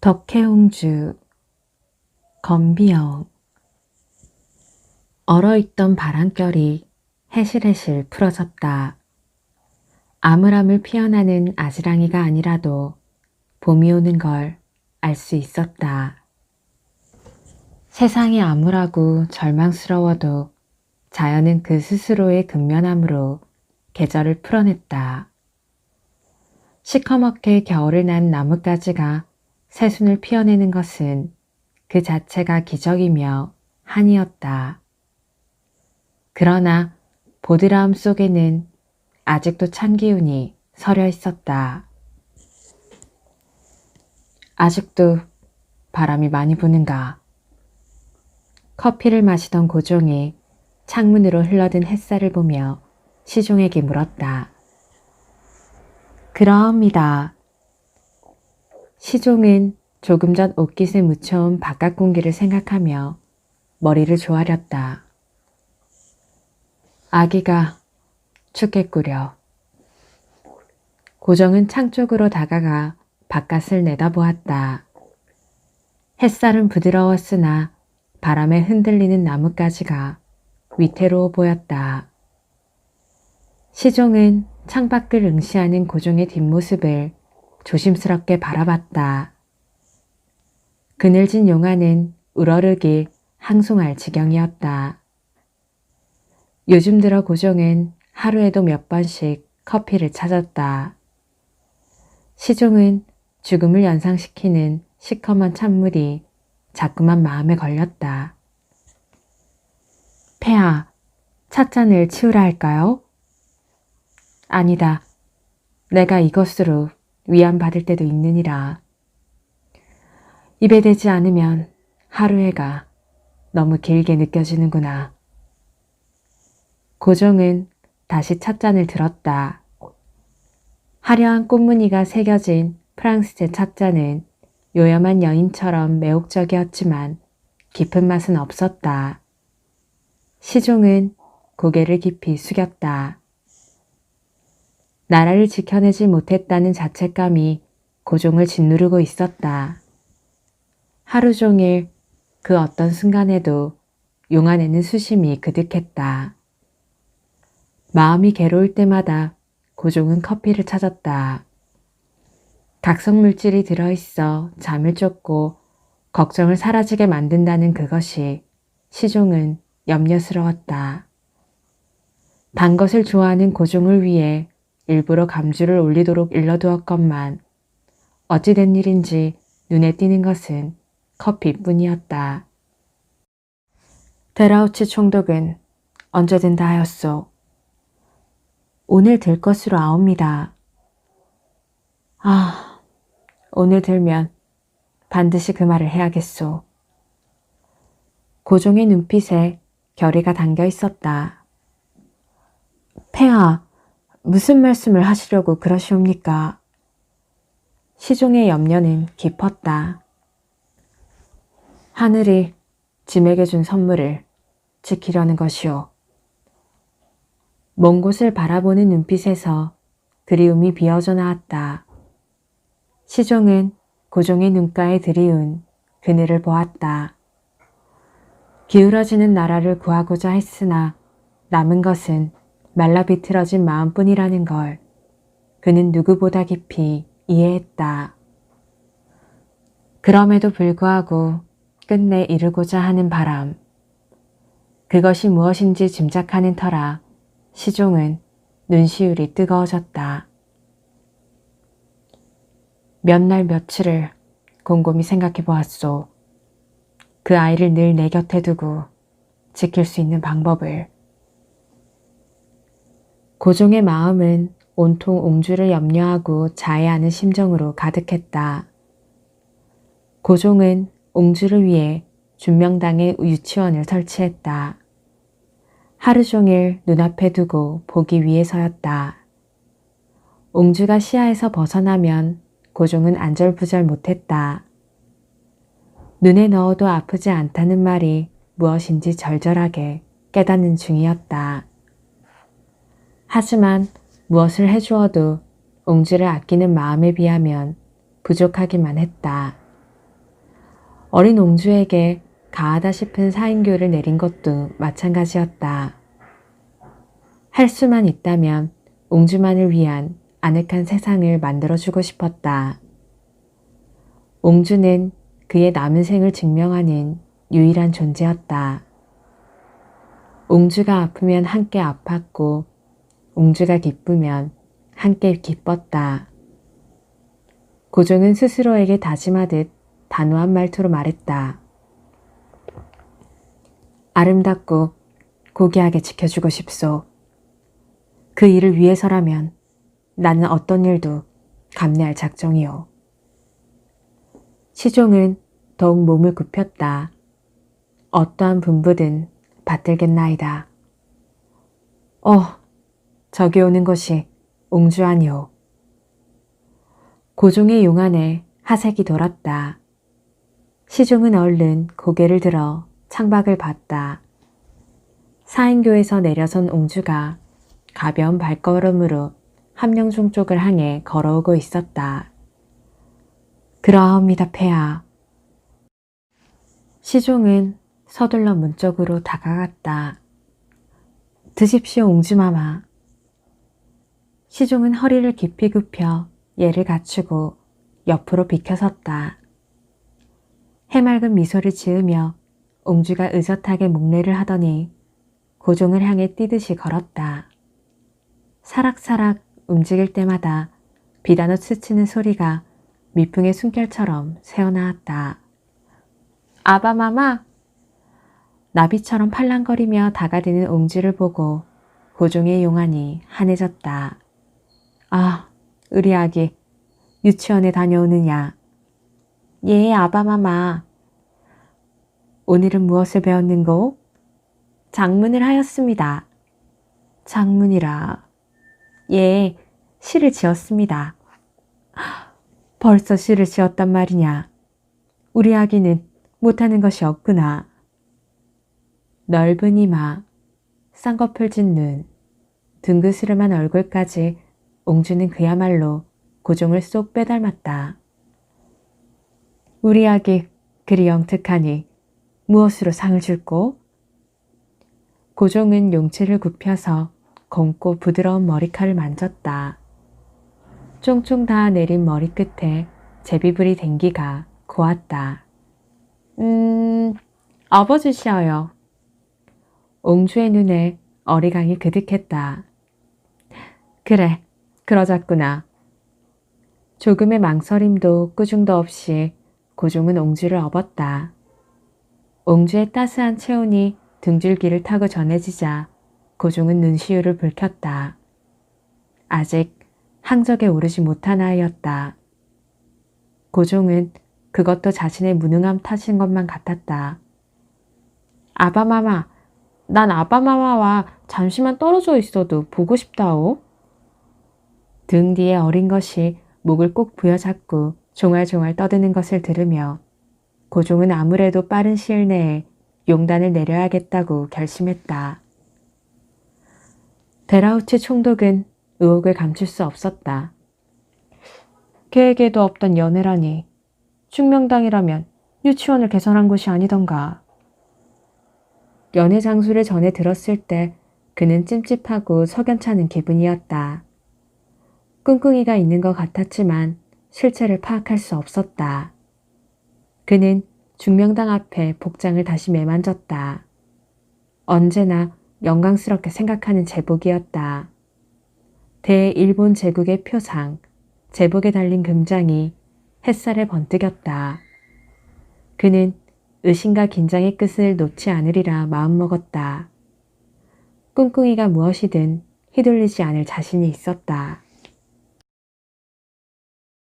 덕혜옹주 건비영 얼어있던 바람결이 해실해실 풀어졌다. 아물아물 피어나는 아지랑이가 아니라도 봄이 오는 걸 알 수 있었다. 세상이 암울하고 절망스러워도 자연은 그 스스로의 근면함으로 계절을 풀어냈다. 시커멓게 겨울을 난 나뭇가지가 새순을 피어내는 것은 그 자체가 기적이며 한이었다. 그러나 보드라움 속에는 아직도 찬 기운이 서려 있었다. 아직도 바람이 많이 부는가? 커피를 마시던 고종이 창문으로 흘러든 햇살을 보며 시종에게 물었다. 그러합니다. 시종은 조금 전 옷깃에 묻혀온 바깥 공기를 생각하며 머리를 조아렸다. 아기가 춥겠구려. 고종은 창 쪽으로 다가가 바깥을 내다보았다. 햇살은 부드러웠으나 바람에 흔들리는 나뭇가지가 위태로워 보였다. 시종은 창밖을 응시하는 고종의 뒷모습을 조심스럽게 바라봤다. 그늘진 용화는 우러르길 항송할 지경이었다. 요즘 들어 고종은 하루에도 몇 번씩 커피를 찾았다. 시종은 죽음을 연상시키는 시커먼 찬물이 자꾸만 마음에 걸렸다. 폐하, 찻잔을 치우라 할까요? 아니다. 내가 이것으로 위안받을 때도 있느니라. 입에 대지 않으면 하루해가 너무 길게 느껴지는구나. 고종은 다시 찻잔을 들었다. 화려한 꽃무늬가 새겨진 프랑스제 찻잔은 요염한 여인처럼 매혹적이었지만 깊은 맛은 없었다. 시종은 고개를 깊이 숙였다. 나라를 지켜내지 못했다는 자책감이 고종을 짓누르고 있었다. 하루 종일 그 어떤 순간에도 용 안에는 수심이 그득했다. 마음이 괴로울 때마다 고종은 커피를 찾았다. 각성물질이 들어있어 잠을 쫓고 걱정을 사라지게 만든다는 그것이 시종은 염려스러웠다. 단 것을 좋아하는 고종을 위해 일부러 감주를 올리도록 일러두었건만 어찌된 일인지 눈에 띄는 것은 커피뿐이었다. 데라우치 총독은 언제든 다 하였소. 오늘 들 것으로 아옵니다. 아, 오늘 들면 반드시 그 말을 해야겠소. 고종의 눈빛에 결의가 담겨 있었다. 폐하, 무슨 말씀을 하시려고 그러시옵니까? 시종의 염려는 깊었다. 하늘이 짐에게 준 선물을 지키려는 것이오. 먼 곳을 바라보는 눈빛에서 그리움이 비어져 나왔다. 시종은 고종의 눈가에 들이운 그늘을 보았다. 기울어지는 나라를 구하고자 했으나 남은 것은 말라 비틀어진 마음뿐이라는 걸 그는 누구보다 깊이 이해했다. 그럼에도 불구하고 끝내 이루고자 하는 바람, 그것이 무엇인지 짐작하는 터라 시종은 눈시울이 뜨거워졌다. 몇 날 며칠을 곰곰이 생각해 보았소. 그 아이를 늘 내 곁에 두고 지킬 수 있는 방법을. 고종의 마음은 온통 옹주를 염려하고 자해하는 심정으로 가득했다. 고종은 옹주를 위해 준명당에 유치원을 설치했다. 하루 종일 눈앞에 두고 보기 위해서였다. 옹주가 시야에서 벗어나면 고종은 안절부절 못했다. 눈에 넣어도 아프지 않다는 말이 무엇인지 절절하게 깨닫는 중이었다. 하지만 무엇을 해주어도 옹주를 아끼는 마음에 비하면 부족하기만 했다. 어린 옹주에게 가하다 싶은 사인교를 내린 것도 마찬가지였다. 할 수만 있다면 옹주만을 위한 아늑한 세상을 만들어주고 싶었다. 옹주는 그의 남은 생을 증명하는 유일한 존재였다. 옹주가 아프면 함께 아팠고 옹주가 기쁘면 함께 기뻤다. 고종은 스스로에게 다짐하듯 단호한 말투로 말했다. 아름답고 고귀하게 지켜주고 싶소. 그 일을 위해서라면 나는 어떤 일도 감내할 작정이오. 시종은 더욱 몸을 굽혔다. 어떠한 분부든 받들겠나이다. 저기 오는 것이 옹주 아니오. 고종의 용안에 하색이 돌았다. 시종은 얼른 고개를 들어 창밖을 봤다. 사인교에서 내려선 옹주가 가벼운 발걸음으로 함령중 쪽을 향해 걸어오고 있었다. 그러하옵니다, 폐하. 시종은 서둘러 문 쪽으로 다가갔다. 드십시오, 옹주마마. 시종은 허리를 깊이 굽혀 예를 갖추고 옆으로 비켜섰다. 해맑은 미소를 지으며 옹주가 의젓하게 목례를 하더니 고종을 향해 뛰듯이 걸었다. 사락사락 움직일 때마다 비단옷 스치는 소리가 미풍의 숨결처럼 새어나왔다. 아바마마! 나비처럼 팔랑거리며 다가드는 옹주를 보고 고종의 용안이 환해졌다. 아, 우리 아기 유치원에 다녀오느냐? 예, 아바마마. 오늘은 무엇을 배웠는고? 작문을 하였습니다. 작문이라. 예, 시를 지었습니다. 벌써 시를 지었단 말이냐? 우리 아기는 못하는 것이 없구나. 넓은 이마, 쌍꺼풀진 눈, 둥그스름한 얼굴까지 옹주는 그야말로 고종을 쏙 빼닮았다. 우리 아기 그리 영특하니 무엇으로 상을 줄꼬? 고종은 용체를 굽혀서 검고 부드러운 머리칼을 만졌다. 쫑쫑 다 내린 머리끝에 제비불이 댕기가 고왔다. 업어주시어요. 옹주의 눈에 어리광이 그득했다. 그래, 그러자꾸나. 조금의 망설임도 꾸중도 없이 고종은 옹주를 업었다. 옹주의 따스한 체온이 등줄기를 타고 전해지자 고종은 눈시울을 붉혔다. 아직 항적에 오르지 못한 아이였다. 고종은 그것도 자신의 무능함 탓인 것만 같았다. 아바마마, 난 아바마마와 잠시만 떨어져 있어도 보고 싶다오. 등 뒤에 어린 것이 목을 꼭 부여잡고 종알종알 떠드는 것을 들으며 고종은 아무래도 빠른 시일 내에 용단을 내려야겠다고 결심했다. 데라우치 총독은 의혹을 감출 수 없었다. 계획에도 없던 연애라니. 충명당이라면 유치원을 개설한 곳이 아니던가. 연애 장소를 전해 들었을 때 그는 찜찜하고 석연찮은 기분이었다. 꿍꿍이가 있는 것 같았지만 실체를 파악할 수 없었다. 그는 중명당 앞에 복장을 다시 매만졌다. 언제나 영광스럽게 생각하는 제복이었다. 대일본 제국의 표상, 제복에 달린 금장이 햇살에 번뜩였다. 그는 의심과 긴장의 끝을 놓지 않으리라 마음먹었다. 꿍꿍이가 무엇이든 휘둘리지 않을 자신이 있었다.